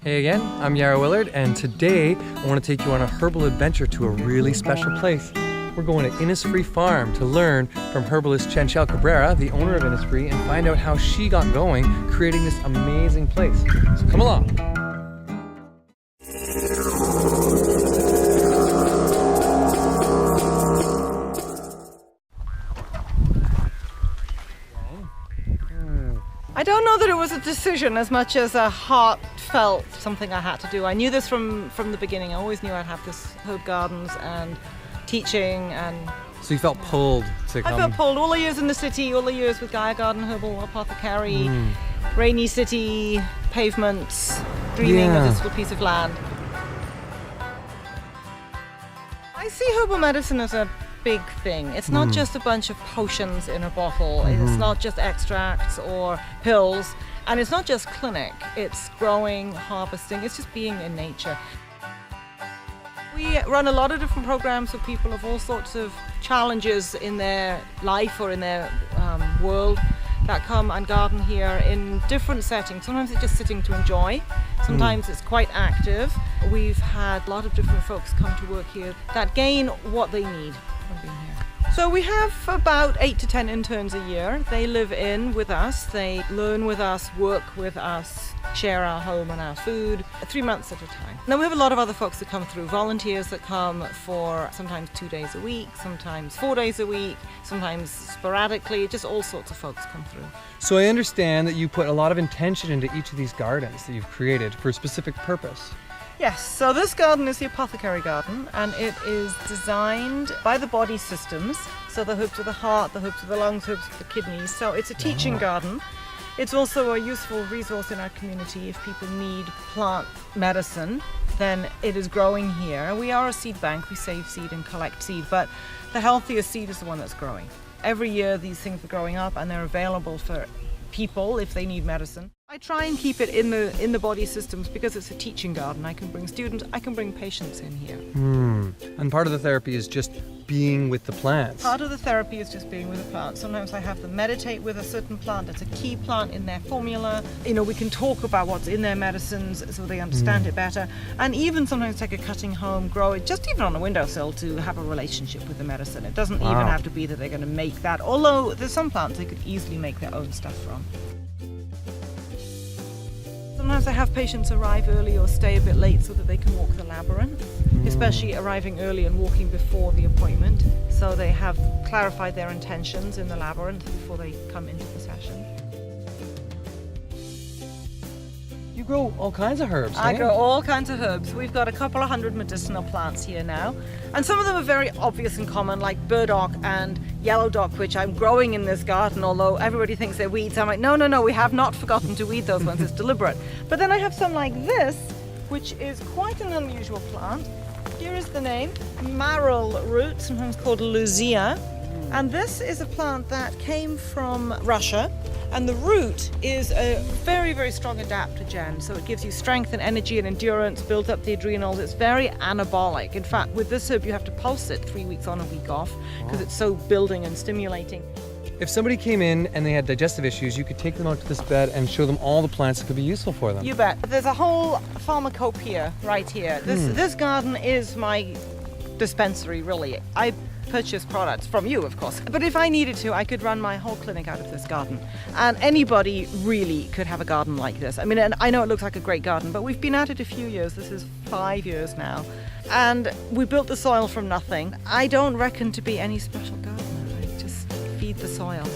Hey again, I'm Yarrow Willard, and today I want to take you on a herbal adventure to a really special place. We're going to Innisfree Farm to learn from herbalist Chanchal Cabrera, the owner of Innisfree, and find out how she got going creating this amazing place. So come along. I don't know that it was a decision as much as a heartfelt something I had to do. I knew this from the beginning. I always knew I'd have this herb gardens and teaching and... So you felt pulled to come? I felt pulled all the years in the city, all the years with Gaia Garden, Herbal Apothecary, rainy city, pavements, dreaming of this little piece of land. I see herbal medicine as a big thing. It's not just a bunch of potions in a bottle. It's not just extracts or pills. And it's not just clinic. It's growing, harvesting. It's just being in nature. We run a lot of different programs for people of all sorts of challenges in their life or in their world that come and garden here in different settings. Sometimes it's just sitting to enjoy. Sometimes it's quite active. We've had a lot of different folks come to work here that gain what they need from being here. So we have about 8 to 10 interns a year. They live in with us, they learn with us, work with us, share our home and our food, 3 months at a time. Now we have a lot of other folks that come through, volunteers that come for sometimes 2 days a week, sometimes 4 days a week, sometimes sporadically, just all sorts of folks come through. So I understand that you put a lot of intention into each of these gardens that you've created for a specific purpose. Yes, so this garden is the apothecary garden, and it is designed by the body systems. So the herbs of the heart, the herbs of the lungs, herbs of the kidneys. So it's a teaching garden. It's also a useful resource in our community. If people need plant medicine, then it is growing here. We are a seed bank. We save seed and collect seed, but the healthiest seed is the one that's growing. Every year these things are growing up and they're available for people if they need medicine. I try and keep it in the body systems because it's a teaching garden. I can bring students, I can bring patients in here. And part of the therapy is just being with the plants. Part of the therapy is just being with the plants. Sometimes I have them meditate with a certain plant. It's a key plant in their formula. You know, we can talk about what's in their medicines so they understand it better. And even sometimes take a cutting home, grow it, just even on a windowsill to have a relationship with the medicine. It doesn't even have to be that they're going to make that, although there's some plants they could easily make their own stuff from. Sometimes I have patients arrive early or stay a bit late so that they can walk the labyrinth, especially arriving early and walking before the appointment, so they have clarified their intentions in the labyrinth before they come into the session. You grow all kinds of herbs, I grow all kinds of herbs. We've got a couple of hundred medicinal plants here now, and some of them are very obvious and common, like burdock and yellow dock, which I'm growing in this garden, although everybody thinks they're weeds. I'm like, no, we have not forgotten to weed those ones. It's deliberate. But then I have some like this, which is quite an unusual plant. Here is the name, marrow root, sometimes called luzia. And this is a plant that came from Russia, and the root is a very, very strong adaptogen. So it gives you strength and energy and endurance, builds up the adrenals. It's very anabolic. In fact, with this herb, you have to pulse it 3 weeks on, a week off, because it's so building and stimulating. If somebody came in and they had digestive issues, you could take them out to this bed and show them all the plants that could be useful for them. You bet. There's a whole pharmacopoeia right here. This garden is my dispensary, really. I purchase products from you, of course. But if I needed to, I could run my whole clinic out of this garden. And anybody really could have a garden like this. I mean, and I know it looks like a great garden, but we've been at it a few years. This is 5 years now. And we built the soil from nothing. I don't reckon to be any special gardener. I just feed the soil.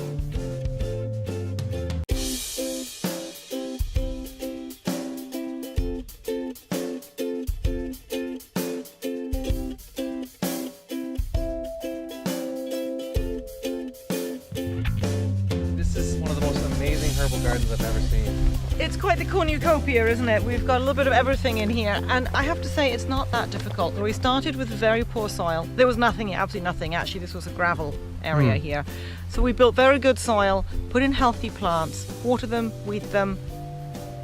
Herbal gardens I've ever seen. It's quite the cornucopia, isn't it? We've got a little bit of everything in here, and I have to say it's not that difficult. We started with very poor soil. There was nothing, absolutely nothing. Actually, this was a gravel area here. So we built very good soil, put in healthy plants, water them, weed them,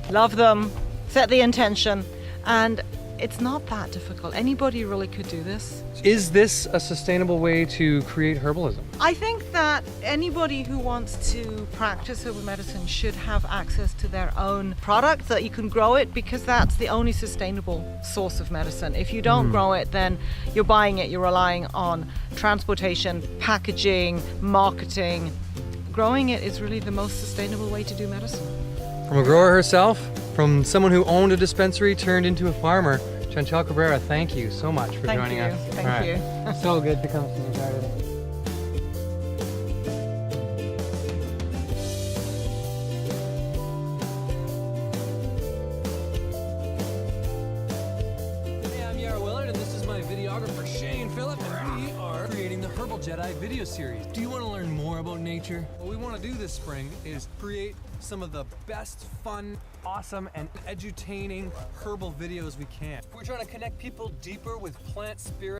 love them, set the intention, and It's not that difficult. Anybody really could do this. Is this a sustainable way to create herbalism? I think that anybody who wants to practice herbal medicine should have access to their own product, that you can grow it, because that's the only sustainable source of medicine. If you don't grow it, then you're buying it, you're relying on transportation, packaging, marketing. Growing it is really the most sustainable way to do medicine. From a grower herself, from someone who owned a dispensary turned into a farmer, Chanchal Cabrera, thank you so much for joining us. Thank you. So good to come see you guys. Videographer Shane Phillip, and we are creating the Herbal Jedi video series. Do you want to learn more about nature? What we want to do this spring is create some of the best, fun, awesome, and edutaining herbal videos we can. We're trying to connect people deeper with plant spirit.